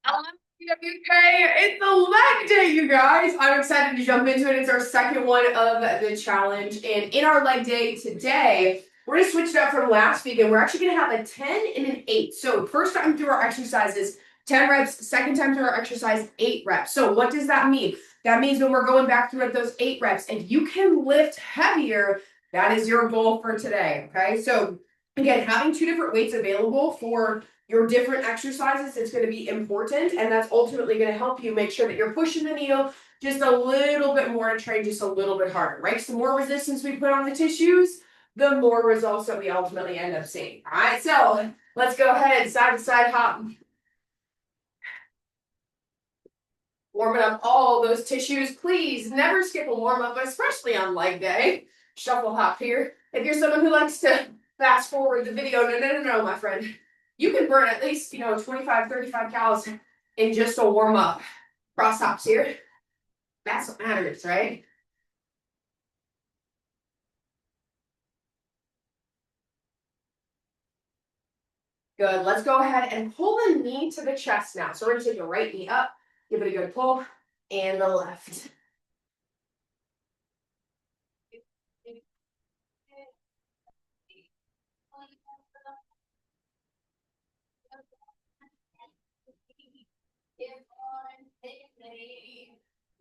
WK, it's the leg day, you guys. I'm excited to jump into it. It's our second one of the challenge. And in our leg day today, we're going to switch it up from last week. And we're actually going to have a 10 and an 8. So first time through our exercises, 10 reps. Second time through our exercise, 8 reps. So what does that mean? That means when we're going back through those 8 reps, if you can lift heavier, that is your goal for today. Okay. So again, having 2 different weights available for your different exercises is going to be important, and that's ultimately going to help you make sure that you're pushing the needle just a little bit more to train just a little bit harder, right? So the more resistance we put on the tissues, the more results that we ultimately end up seeing. All right, so let's go ahead, side to side hop. Warming up all those tissues. Please never skip a warm up, especially on leg day. Shuffle hop here. If you're someone who likes to fast forward the video, no, my friend. You can burn at least, 25, 35 calories in just a warm up. Cross hops here. That's what matters, right? Good. Let's go ahead and pull the knee to the chest now. So we're going to take the right knee up, give it a good pull, and the left.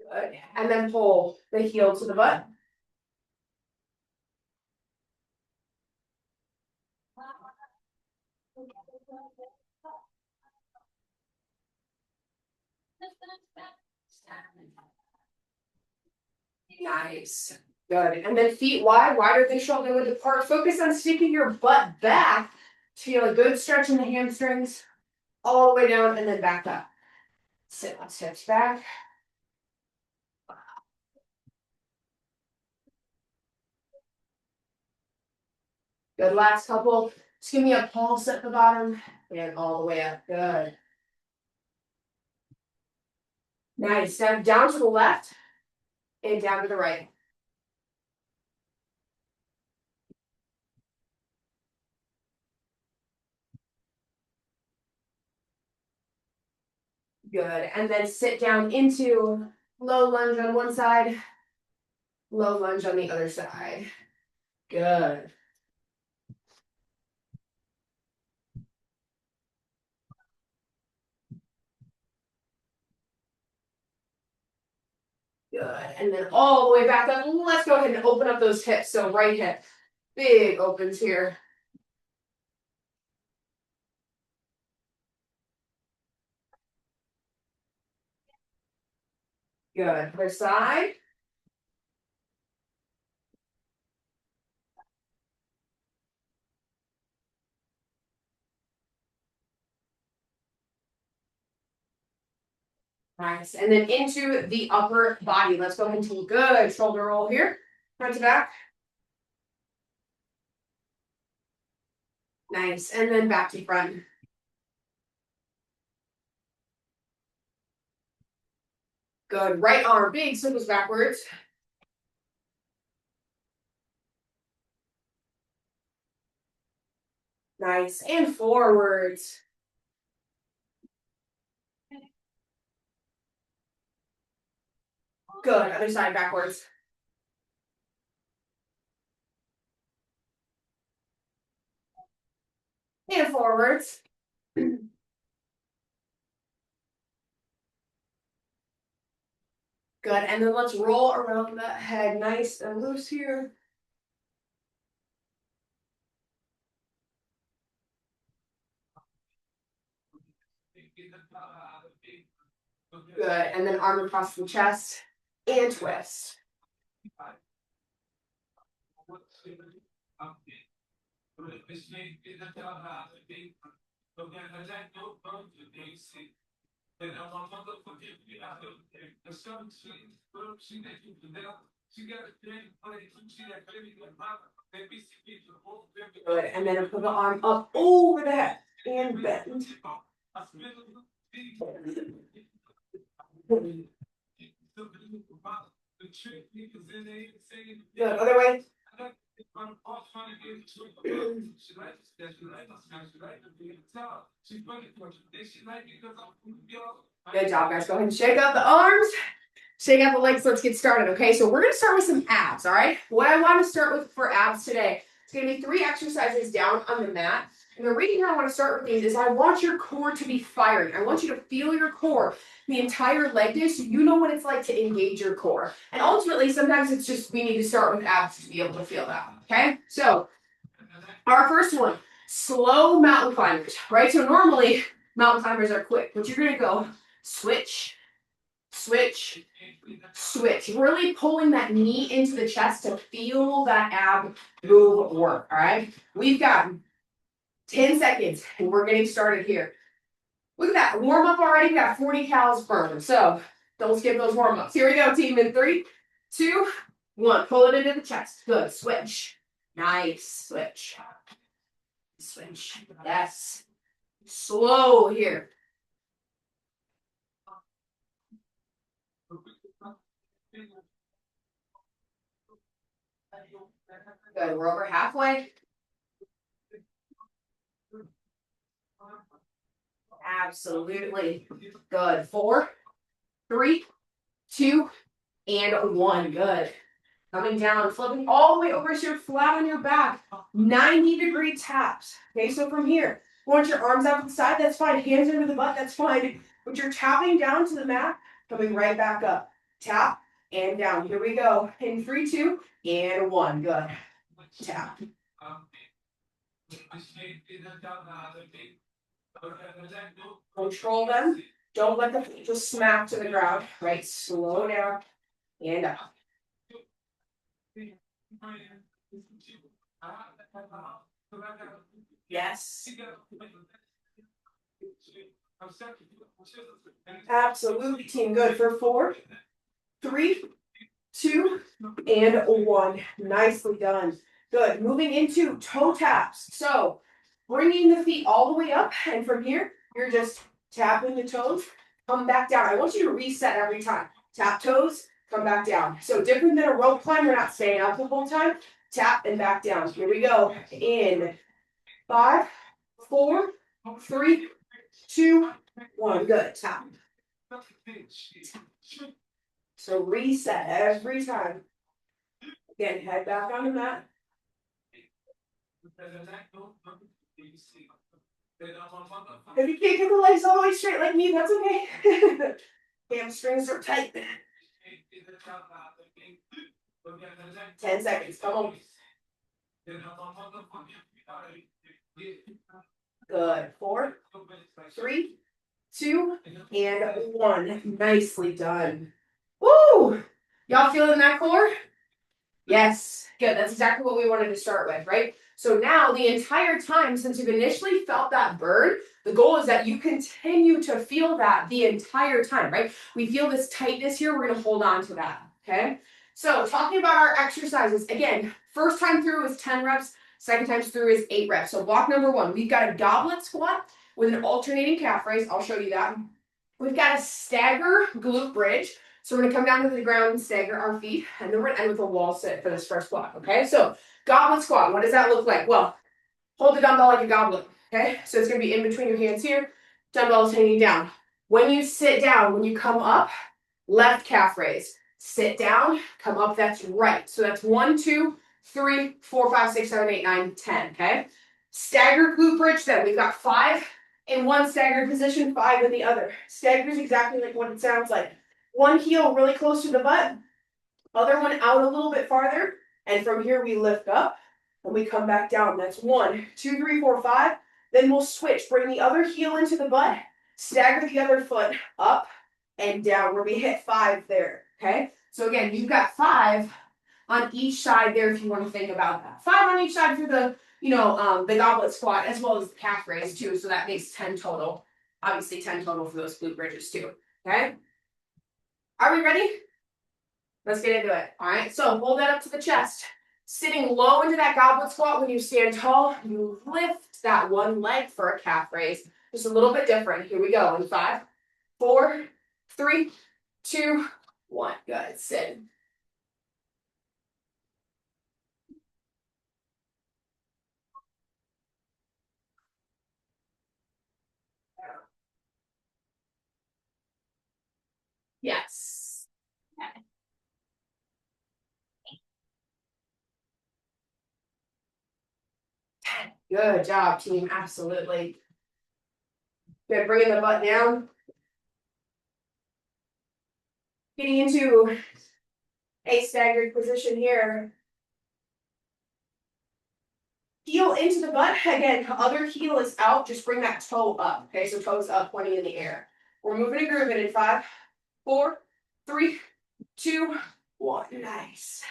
Good. And then pull the heel to the butt. Nice. Good. And then feet wide, wider than shoulder width apart. Focus on sticking your butt back to feel a good stretch in the hamstrings all the way down and then back up. Sit on steps back. Good. Last couple. Just give me a pulse at the bottom and all the way up. Good. Nice. Now down to the left and down to the right. Good. And then sit down into low lunge on one side, low lunge on the other side. Good. Good. And then all the way back up. Let's go ahead and open up those hips. So right hip, big opens here. Good. Other side. Nice. And then into the upper body. Let's go ahead and take good shoulder roll here. Front to back. Nice. And then back to front. Good. Right arm, big circles backwards. Nice. And forwards. Good. Other side backwards. And forwards. Good. And then let's roll around the head nice and loose here. Good. And then arm across the chest and twist. Good. And then put the arm up over the head and bend. Good. Other way. Good job, guys. Go ahead and shake out the arms. Shake out the legs. Let's get started. Okay, so we're going to start with some abs. All right. What I want to start with for abs today, it's going to be 3 exercises down on the mat. And the reason I want to start with these is I want your core to be firing. I want you to feel your core the entire leg day so you know what it's like to engage your core. And ultimately, sometimes it's just we need to start with abs to be able to feel that. Okay, so our first one, slow mountain climbers, right? So normally mountain climbers are quick, but you're going to go switch, switch, switch. Really pulling that knee into the chest to feel that ab move work, all right? We've got 10 seconds, and we're getting started here. Look at that, warm up already. We got 40 calories burned, so don't skip those warm ups. Here we go, team, in 3, 2, 1. Pull it into the chest. Good, switch. Nice, switch. Switch, yes. Slow here. Good, we're over halfway. Absolutely. Good. 4, 3, 2, and 1. Good. Coming down, flipping all the way over so you're flat on your back. 90-degree taps. Okay, so from here, want your arms out to the side, that's fine. Hands under the butt, that's fine. But you're tapping down to the mat, coming right back up. Tap and down. Here we go. In 3, 2, and 1. Good. Tap. Control them. Don't let them just smack to the ground. Right? Slow down and up. Yes. Absolutely, team. Good for 4, 3, 2, and 1. Nicely done. Good. Moving into toe taps. So bringing the feet all the way up, and from here, you're just tapping the toes, come back down. I want you to reset every time. Tap toes, come back down. So different than a rope climb, we're not staying up the whole time. Tap and back down. Here we go. In 5, 4, 3, 2, 1. Good. Tap. So reset every time. Again, head back on the mat. If you can't get the legs all the way straight like me, that's okay. Hamstrings are tight. 10 seconds. Come on. Good. 4, 3, 2, and 1. Nicely done. Woo! Y'all feeling that core? Yes. Good. That's exactly what we wanted to start with, right? So now the entire time since you've initially felt that burn, the goal is that you continue to feel that the entire time, right? We feel this tightness here. We're going to hold on to that, okay? So talking about our exercises, again, first time through is 10 reps. Second time through is 8 reps. So block number 1, we've got a goblet squat with an alternating calf raise. I'll show you that. We've got a stagger glute bridge. So we're going to come down to the ground and stagger our feet, and then we're going to end with a wall sit for this first block, okay? So goblet squat, what does that look like? Well, hold the dumbbell like a goblet, okay? So it's going to be in between your hands here, dumbbells hanging down. When you sit down, when you come up, left calf raise. Sit down, come up, that's right. So that's 1, 2, 3, 4, 5, 6, 7, 8, 9, 10, okay? Staggered glute bridge then. We've got 5 in one staggered position, 5 in the other. Staggered is exactly like what it sounds like. One heel really close to the butt, other one out a little bit farther, and from here we lift up and we come back down. That's 1, 2, 3, 4, 5. Then we'll switch. Bring the other heel into the butt, stagger the other foot up and down where we hit 5 there, okay? So again, you've got 5 on each side there if you want to think about that. 5 on each side for the, the goblet squat as well as the calf raise too, so that makes 10 total. Obviously 10 total for those glute bridges too, okay? Are we ready? Let's get into it. All right, so hold that up to the chest. Sitting low into that goblet squat, when you stand tall, you lift that one leg for a calf raise. Just a little bit different. Here we go in 5, 4, 3, 2, 1. Good. Sit. Good job, team. Absolutely. Good. Bringing the butt down. Getting into a staggered position here. Heel into the butt. Again, other heel is out. Just bring that toe up. Okay, so toes up, pointing in the air. We're moving and grooving in 5, 4, 3, 2, 1. Nice.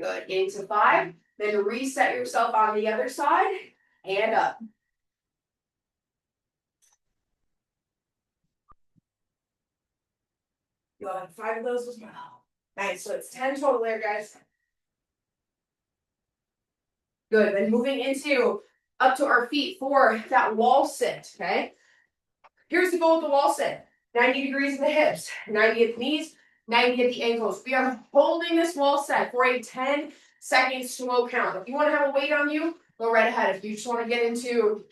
Good. Getting to 5. Then reset yourself on the other side and up. Good. 5 of those as well. Nice. So it's 10 total there, guys. Good. Then moving into up to our feet for that wall sit. Okay. Here's the goal with the wall sit. 90 degrees at the hips, 90 at the knees, 90 at the ankles. We are holding this wall set for a 10-second slow count. If you want to have a weight on you, go right ahead. If you just want to get into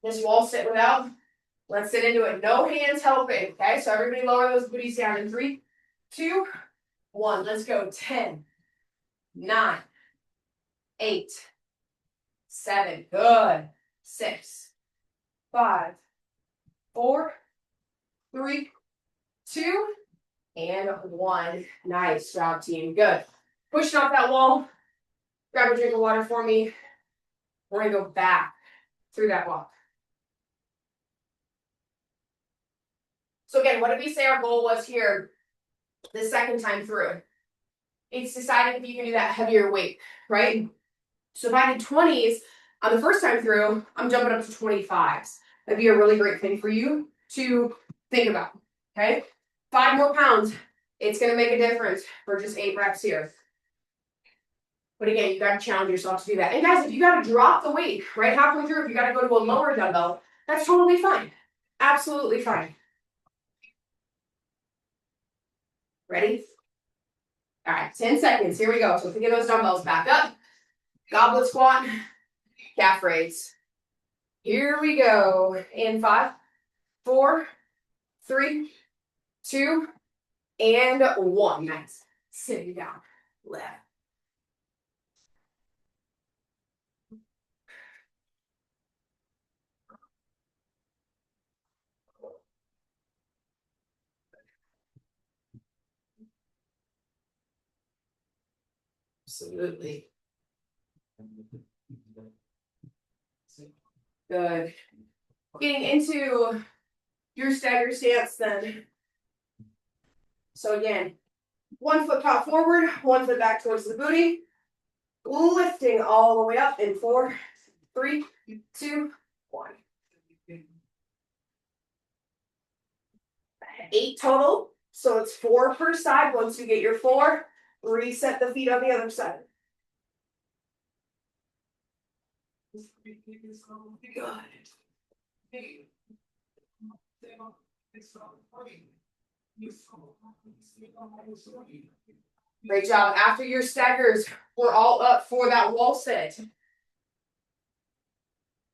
this wall sit without, let's sit into it. No hands helping. Okay, so everybody lower those booties down in 3, 2, 1. Let's go. 10, 9, 8, 7. Good. 6, 5, 4, 3, 2, and 1. Nice job, team. Good. Pushing off that wall. Grab a drink of water for me. We're going to go back through that walk. So again, what did we say our goal was here the second time through? It's deciding if you can do that heavier weight, right? So if I did 20s on the first time through, I'm jumping up to 25s. That'd be a really great thing for you to think about, okay? 5 more pounds. It's going to make a difference for just 8 reps here. But again, you got to challenge yourself to do that. And guys, if you got to drop the weight right halfway through, if you got to go to a lower dumbbell, that's totally fine. Absolutely fine. Ready? All right, 10 seconds. Here we go. So pick those dumbbells back up. Goblet squat, calf raise. Here we go. In 5, 4, 3, 2, and 1. Nice. Sitting down. Left. Absolutely. Good. Getting into your stagger stance then. So again, 1 foot pop forward, 1 foot back towards the booty. Lifting all the way up in 4, 3, 2, 1. 8 total. So it's 4 per side. Once you get your 4, reset the feet on the other side. Good. Great job. After your staggers, we're all up for that wall sit.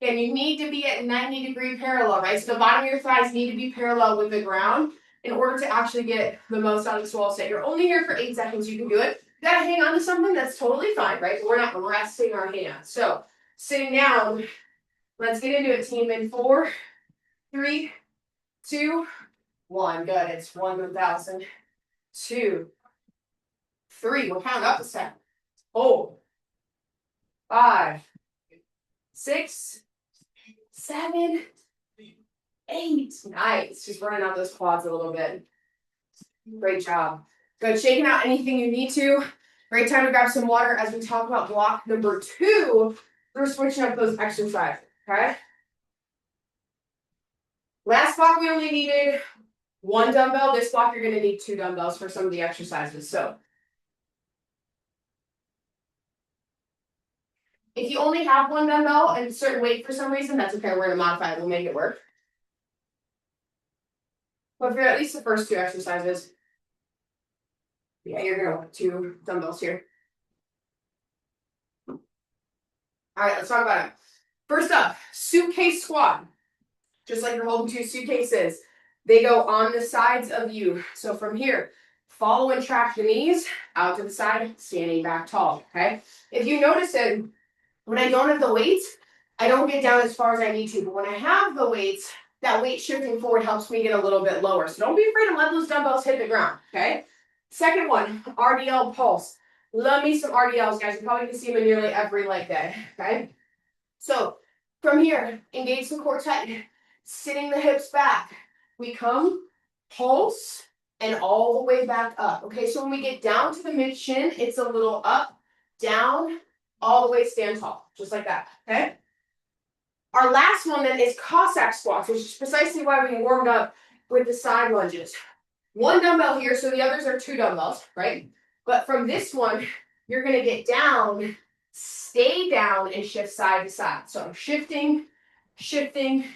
And you need to be at 90-degree parallel, right? So the bottom of your thighs need to be parallel with the ground in order to actually get the most out of this wall sit. You're only here for 8 seconds. You can do it. You gotta hang on to something, that's totally fine, right? But we're not resting our hands. So sitting down, let's get into it, team. In 4, 3, 2, 1. Good. It's 1,000. 2, 3. We'll count up a step. 4, 5, 6, 7, 8. Nice. Just running out those quads a little bit. Great job. Good. Shaking out anything you need to. Great time to grab some water as we talk about block number 2. We're switching up those exercises. Okay. Last block we only needed 1 dumbbell. This block you're going to need 2 dumbbells for some of the exercises. So if you only have 1 dumbbell and a certain weight for some reason, that's okay. We're going to modify it. We'll make it work. But for at least the first 2 exercises, yeah, you're going to want 2 dumbbells here. All right, let's talk about it. First up, suitcase squat. Just like you're holding 2 suitcases. They go on the sides of you. So from here, Follow and track the knees out to the side, standing back tall, okay? If you notice it, when I don't have the weights, I don't get down as far as I need to, but when I have the weights, that weight shifting forward helps me get a little bit lower. So don't be afraid to let those dumbbells hit the ground, okay? Second one, RDL pulse. Love me some RDLs, guys. You probably can see them in nearly every leg day, okay? So from here, engage the core tight, sitting the hips back. We come, pulse, and all the way back up, okay? So when we get down to the mid shin, it's a little up, down, all the way stand tall, just like that, okay? Our last one then is Cossack squats, which is precisely why we warmed up with the side lunges. One dumbbell here, so the others are two dumbbells, right? But from this one, you're gonna get down, stay down, and shift side to side. So I'm shifting, shifting,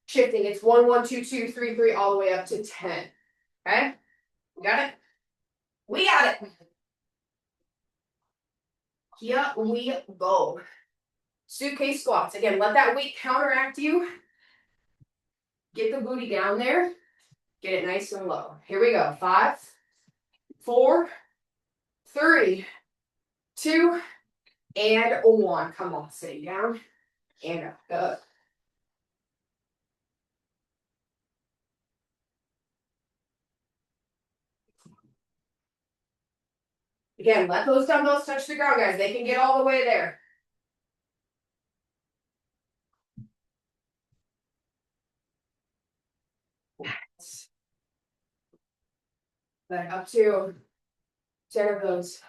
shifting. It's 1, 1, 2, 2, 3, 3, all the way up to 10. Okay? We got it? We got it. Here we go. Suitcase squats. Again, let that weight counteract you. Get the booty down there. Get it nice and low. Here we go. 5, 4, 3, 2, and 1. Come on, sit down and up. Good. Again, let those dumbbells touch the ground, guys. They can get all the way there. Back up to 10 of those.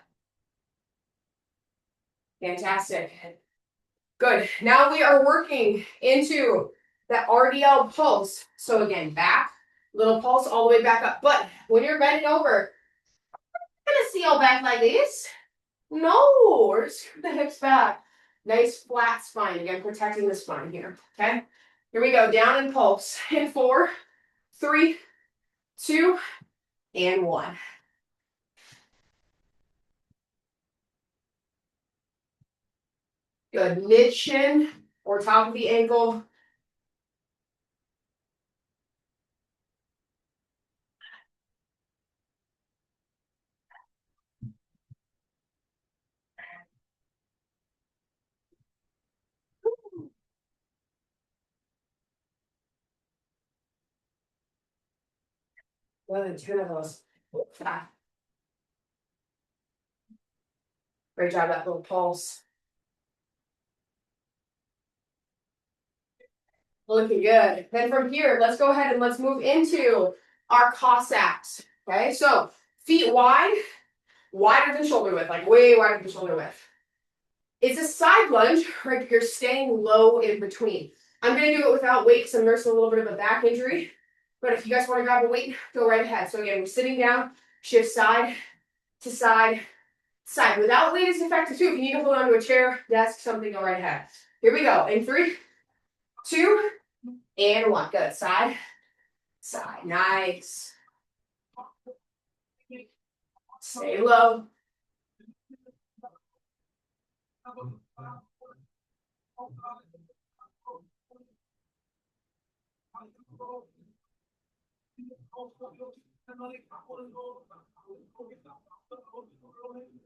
Fantastic. Good. Now we are working into that RDL pulse. So again, back, little pulse all the way back up. But when you're bending over, you're gonna seal back like this. No, we're just the hips back. Nice flat spine. Again, protecting the spine here. Okay. Here we go. Down and pulse. In 4, 3, 2, and 1. Good. Mid shin or top of the ankle. Good. 10 of those. Great job, that little pulse. Looking good. Then from here, let's go ahead and let's move into our Cossacks. Okay, so feet wide, wider than shoulder width, like way wider than shoulder width. It's a side lunge, right? You're staying low in between. I'm gonna do it without weight because I'm nursing a little bit of a back injury. But if you guys want to grab a weight, go right ahead. So again, we're sitting down, shift side to side, side. Without weight, it's effective too. If you need to hold on to a chair, desk, something, go right ahead. Here we go. In 3, 2, and 1. Good. Side, side. Nice. Stay low.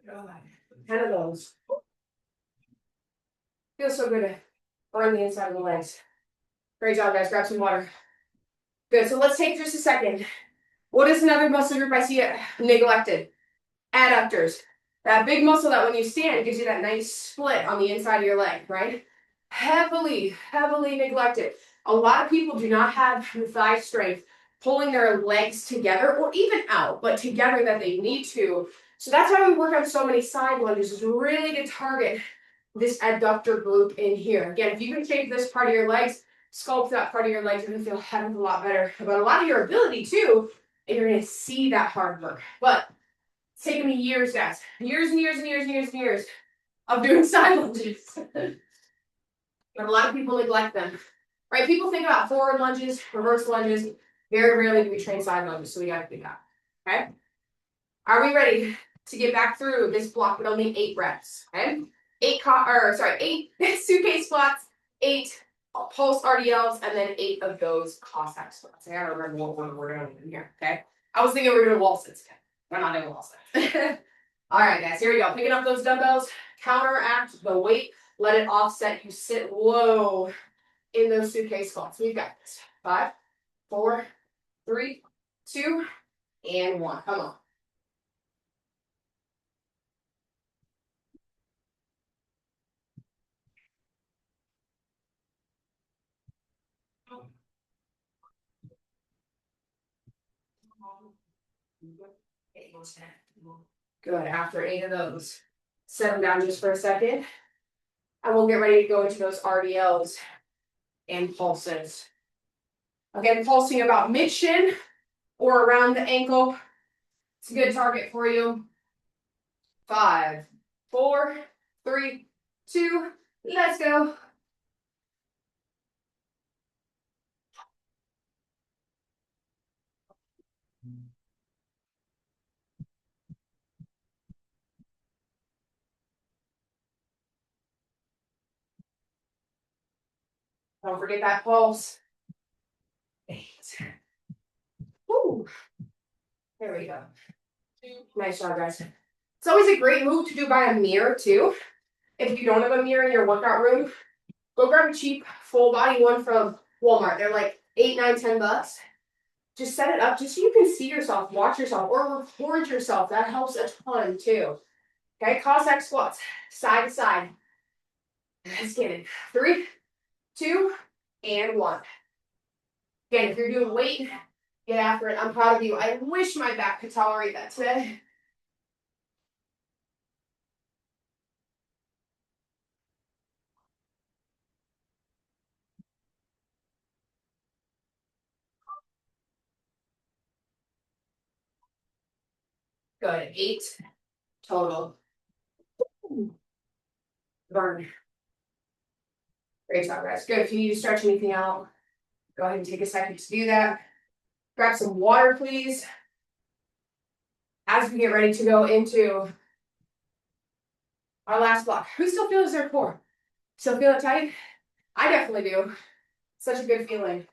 Good. 10 of those. Feels so good to burn the inside of the legs. Great job, guys. Grab some water. Good. So let's take just a second. What is another muscle group I see neglected? Adductors. That big muscle that when you stand gives you that nice split on the inside of your leg, right? Heavily, heavily neglected. A lot of people do not have the thigh strength pulling their legs together or even out, but together that they need to. So that's why we work on so many side lunges, is really to target this adductor group in here. Again, if you can shape this part of your legs, sculpt that part of your legs, you're gonna feel a heck of a lot better about a lot of your ability too, and you're gonna see that hard work. But it's taken me years, guys. Years and years and years and years and years of doing side lunges. But a lot of people neglect them. Right? People think about forward lunges, reverse lunges. Very rarely do we train side lunges, so we gotta do that. Okay? Are we ready to get back through this block with only 8 reps? Okay? 8 suitcase squats, 8 pulse RDLs, and then 8 of those Cossack squats. I gotta remember what one we're doing in here. Okay? I was thinking we were doing wall sits. We're not doing well. All right, guys, here we go. Picking up those dumbbells, counteract the weight, let it offset. You sit low in those suitcase squats. We've got this. 5, 4, 3, 2, and 1. Come on. Good. After 8 of those, set them down just for a second. And we'll get ready to go into those RDLs and pulses. Again, pulsing about mid-shin or around the ankle. It's a good target for you. 5, 4, 3, 2, let's go. Don't forget that pulse. 8. Woo. There we go. Nice job, guys. It's always a great move to do by a mirror, too. If you don't have a mirror in your workout room, go grab a cheap full body one from Walmart. They're like $8, $9, $10. Just set it up just so you can see yourself, watch yourself, or record yourself. That helps a ton, too. Okay, Cossack squats, side to side. Let's get it. 3, 2, and 1. Again, if you're doing weight, get after it. I'm proud of you. I wish my back could tolerate that today. Good. 8 total. Burn. Great job, guys. Good. If you need to stretch anything out, go ahead and take a second to do that. Grab some water, please. As we get ready to go into our last block. Who still feels their core? Still feel it tight? I definitely do. Such a good feeling.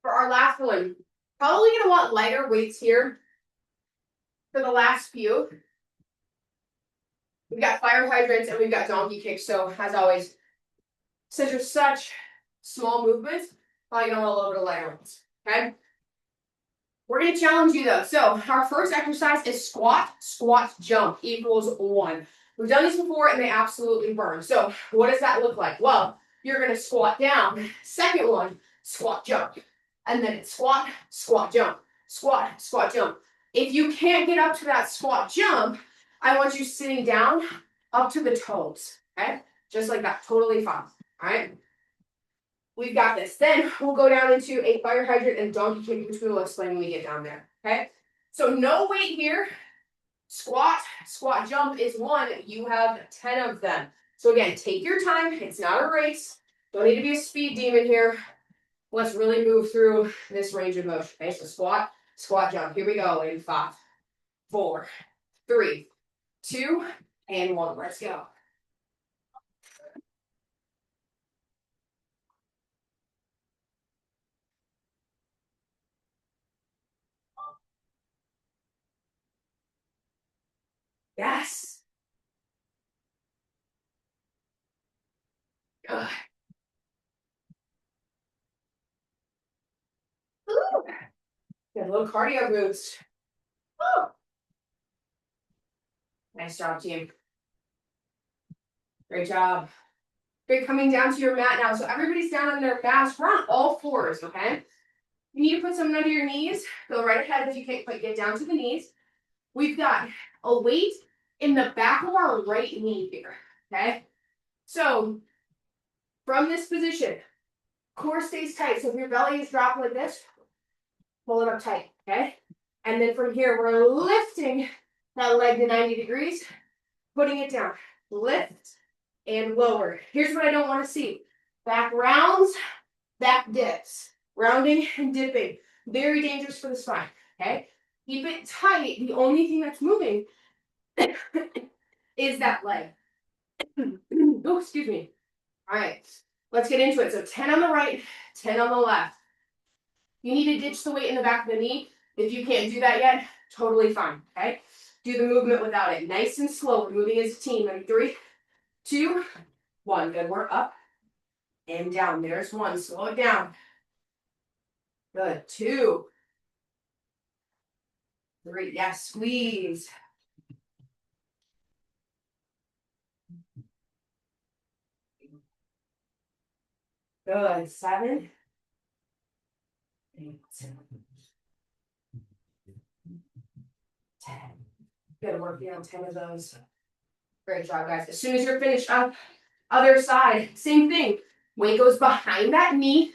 For our last one, probably going to want lighter weights here for the last few. We've got fire hydrants and we've got donkey kicks. So as always, since there's such small movements, probably going to want a little bit of lighter ones. Okay? We're going to challenge you though. So our first exercise is squat, squat, jump equals 1. We've done this before and they absolutely burn. So what does that look like? Well, you're going to squat down. Second one, squat, jump. And then it's squat, squat, jump, squat, squat, jump. If you can't get up to that squat jump, I want you sitting down up to the toes, okay? Just like that, totally fine, all right? We've got this. Then we'll go down into a fire hydrant and donkey kick, which we will explain when we get down there, okay? So no weight here. Squat, squat, jump is 1. You have 10 of them. So again, take your time. It's not a race. Don't need to be a speed demon here. Let's really move through this range of motion. Okay, so squat, squat, jump. Here we go in 5, 4, 3, 2, and 1. Let's go. Yes. Good. Ooh. Get a little cardio boost. Ooh. Nice job, team. Great job. Great, coming down to your mat now. So everybody's down on their mats. We're on all fours, okay? You need to put something under your knees. Go right ahead if you can't quite get down to the knees. We've got a weight in the back of our right knee here, okay? So from this position, core stays tight. So if your belly is dropped like this, pull it up tight, okay? And then from here, we're lifting that leg to 90 degrees, putting it down. Lift and lower. Here's what I don't want to see. Back rounds, back dips. Rounding and dipping. Very dangerous for the spine, okay? Keep it tight. The only thing that's moving is that leg. Oh, excuse me. All right, let's get into it. So 10 on the right, 10 on the left. You need to ditch the weight in the back of the knee. If you can't do that yet, totally fine, okay? Do the movement without it. Nice and slow. We're moving as a team. Ready? 3, 2, 1. Good. We're up and down. There's 1. Slow it down. Good. 2, 3. Yes. Squeeze. Good. 7, 8, 10. Good. Working on 10 of those. Great job, guys. As soon as you're finished up, other side, same thing. Weight goes behind that knee.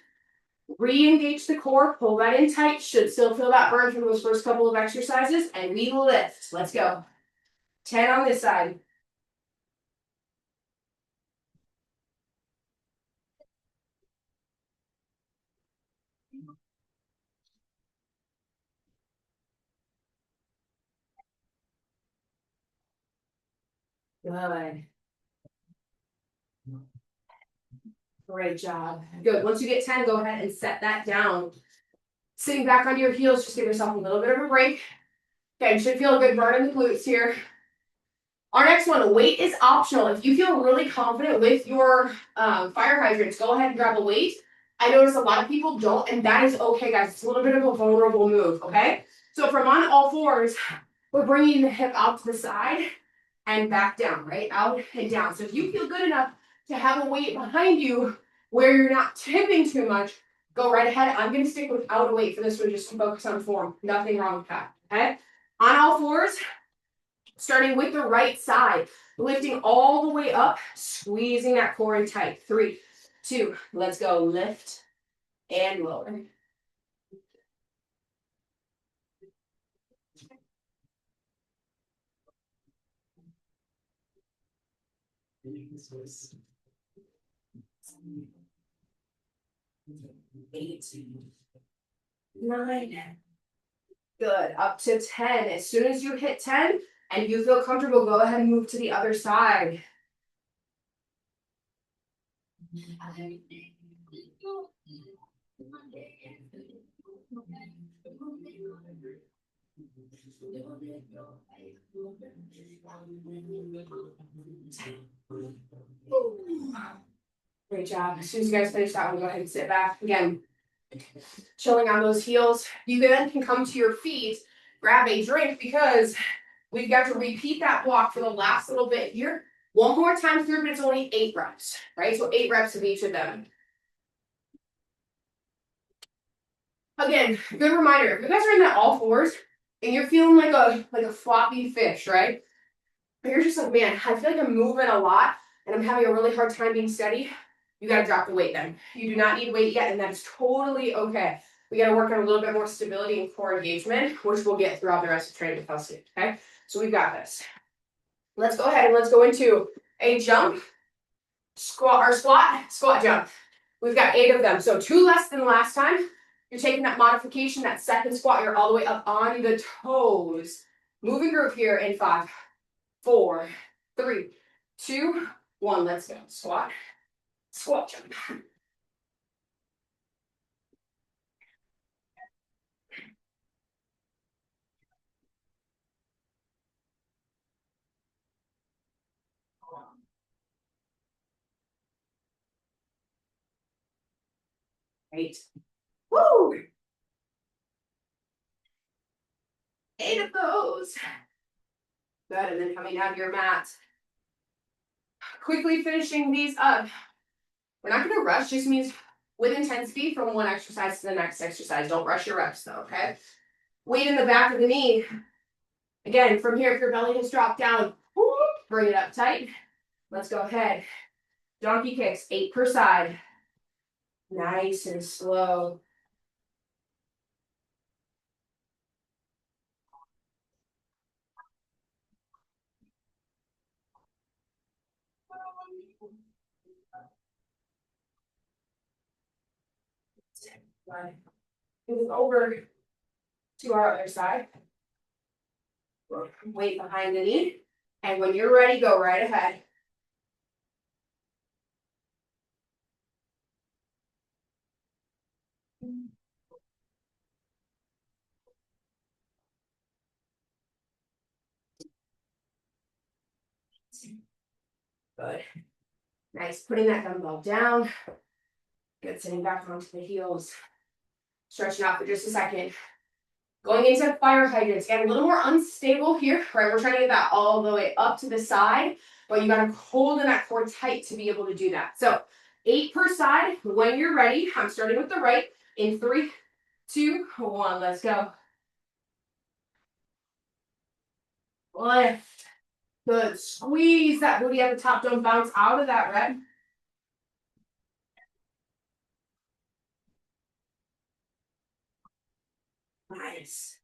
Re-engage the core. Pull that in tight. Should still feel that burn from those first couple of exercises. And we lift. Let's go. 10 on this side. Good. Great job. Good. Once you get 10, go ahead and set that down. Sitting back on your heels, just give yourself a little bit of a break. Okay, you should feel a good burn in the glutes here. Our next one, weight is optional. If you feel really confident with your fire hydrants, go ahead and grab a weight. I notice a lot of people don't, and that is okay, guys. It's a little bit of a vulnerable move, okay? So if I'm on all fours, we're bringing the hip out to the side and back down, right? Out and down. So if you feel good enough to have a weight behind you where you're not tipping too much, go right ahead. I'm going to stick without a weight for this one just to focus on form. Nothing wrong with that, okay? On all fours, starting with the right side, lifting all the way up, squeezing that core in tight. 3, 2, let's go. Lift and lower. Eight, 9. Good. Up to 10. As soon as you hit 10 and you feel comfortable, go ahead and move to the other side. Great job. As soon as you guys finish that one, go ahead and sit back. Again, chilling on those heels. You then can come to your feet, grab a drink, because we've got to repeat that block for the last little bit here. One more time through, but it's only 8 reps, right? So 8 reps of each of them. Again, good reminder, if you guys are in that all fours and you're feeling like a floppy fish, right? But you're just like, man, I feel like I'm moving a lot and I'm having a really hard time being steady. You got to drop the weight then. You do not need weight yet, and that's totally okay. We got to work on a little bit more stability and core engagement, which we'll get throughout the rest of training with Kelsey, okay? So we've got this. Let's go ahead and let's go into a jump, squat, squat jump. We've got 8 of them, so 2 less than last time. You're taking that modification, that second squat, you're all the way up on the toes. Moving group here in 5, 4, 3, 2, 1. Let's go. Squat, squat jump. Great. Woo! 8 of those. Good, and then coming down to your mat. Quickly finishing these up. We're not going to rush, just means with intensity from one exercise to the next exercise. Don't rush your reps though, okay? Weight in the back of the knee. Again, from here, if your belly has dropped down, bring it up tight. Let's go ahead. Donkey kicks, 8 per side. Nice and slow. Move over to our other side. Weight behind the knee. And when you're ready, go right ahead. Good. Nice. Putting that dumbbell down. Good. Sitting back onto the heels. Stretching out for just a second. Going into fire hydrants. Again, a little more unstable here, right? We're trying to get that all the way up to the side, but you got to hold in that core tight to be able to do that. So 8 per side. When you're ready, I'm starting with the right in 3, 2, 1. Let's go. Lift. Good. Squeeze that booty at the top. Don't bounce out of that rep. Nice.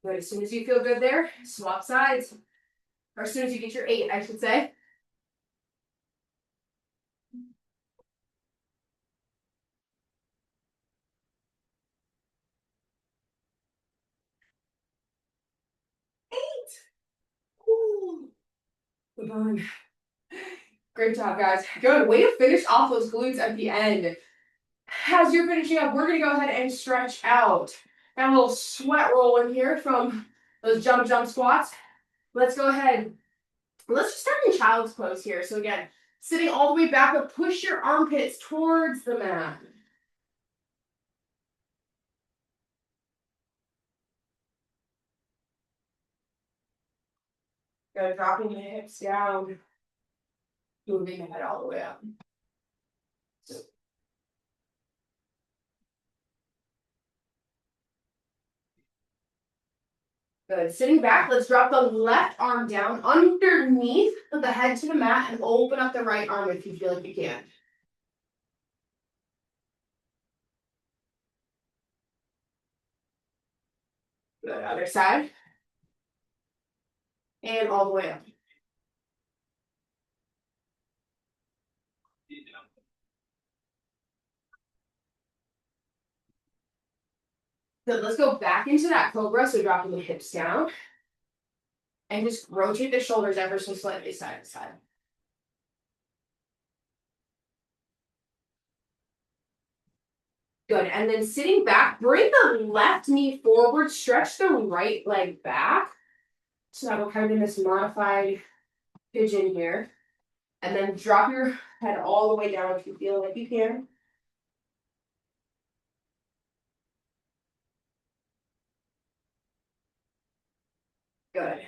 Good. As soon as you feel good there, swap sides. Or as soon as you get your 8, I should say. Ooh. Good burn. Great job, guys. Good. Way to finish off those glutes at the end. As you're finishing up, we're going to go ahead and stretch out. Got a little sweat roll in here from those jump squats. Let's go ahead. Let's just start in child's pose here. So again, sitting all the way back up, push your armpits towards the mat. Good. Dropping the hips down. Moving the head all the way up. Good. Sitting back, let's drop the left arm down underneath the head to the mat and open up the right arm if you feel like you can. Good. Other side. And all the way up. Good. Let's go back into that cobra. So dropping the hips down. And just rotate the shoulders ever so slightly side to side. Good. And then sitting back, bring the left knee forward, stretch the right leg back. So that will kind of this modified pigeon here. And then drop your head all the way down if you feel like you can. Good.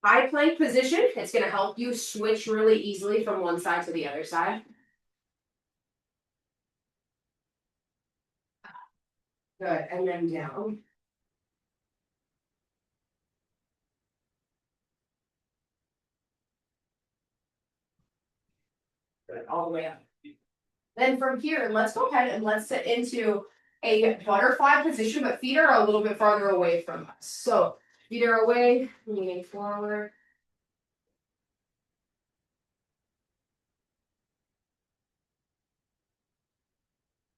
High plank position. It's going to help you switch really easily from one side to the other side. Good. And then down. Good. All the way up. Then from here, let's go ahead and let's sit into a butterfly position, but feet are a little bit farther away from us. So feet are away, leaning forward.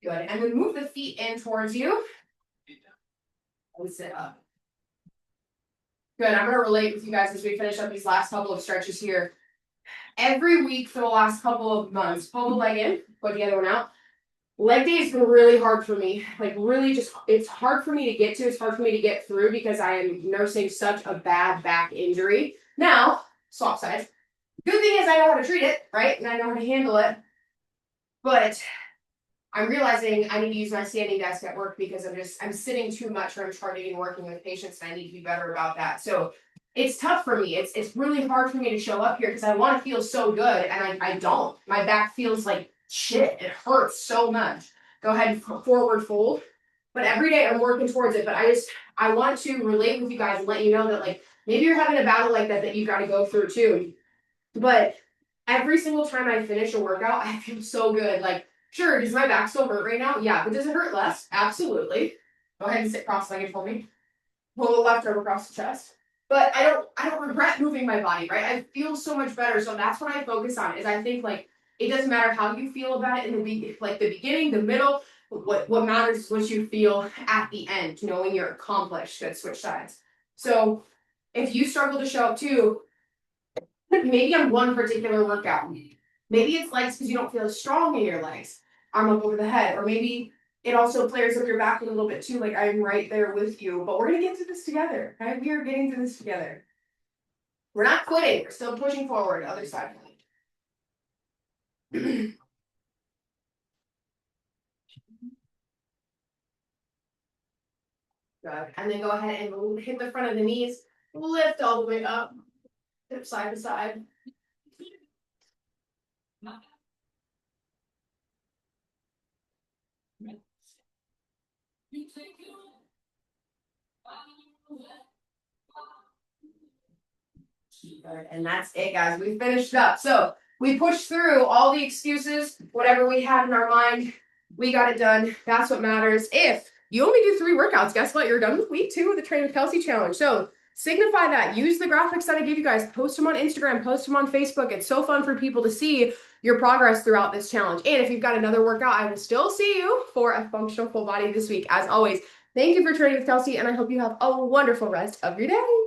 Good. And then move the feet in towards you. And sit up. Good. I'm going to relate with you guys as we finish up these last couple of stretches here. Every week for the last couple of months, pull the leg in, put the other one out. Leg day has been really hard for me. Like really just, it's hard for me to get to. It's hard for me to get through because I am nursing such a bad back injury. Now, swap sides. Good thing is I know how to treat it, right? And I know how to handle it. But I'm realizing I need to use my standing desk at work because I'm sitting too much when I'm charting and working with patients, and I need to be better about that. So it's tough for me. It's really hard for me to show up here because I want to feel so good, and I don't. My back feels like shit. It hurts so much. Go ahead and forward fold. But every day I'm working towards it. But I want to relate with you guys and let you know that like maybe you're having a battle like that you've got to go through too. But every single time I finish a workout, I feel so good. Like, sure, does my back still hurt right now? Yeah, but does it hurt less? Absolutely. Go ahead and sit cross-legged for me. Pull the left arm across the chest. But I don't regret moving my body, right? I feel so much better. So that's what I focus on. Is I think like it doesn't matter how you feel about it in the beginning, the middle. What matters is what you feel at the end, knowing you're accomplished. Good, switch sides. So if you struggle to show up too, maybe on one particular workout. Maybe it's legs because you don't feel as strong in your legs, arm up over the head, or maybe it also flares up your back a little bit too, like I'm right there with you, but we're going to get through this together, right? We are getting through this together. We're not quitting. We're still pushing forward. Other side. Good. And then go ahead and hit the front of the knees, lift all the way up, hip side to side. Good. And that's it, guys. We finished up. So we pushed through all the excuses, whatever we had in our mind. We got it done. That's what matters. If you only do 3 workouts, guess what? You're done with week 2 of the Train with Kelsey challenge. So signify that. Use the graphics that I gave you guys. Post them on Instagram. Post them on Facebook. It's so fun for people to see your progress throughout this challenge. And if you've got another workout, I will still see you for a functional full body this week. As always, thank you for training with Kelsey, and I hope you have a wonderful rest of your day.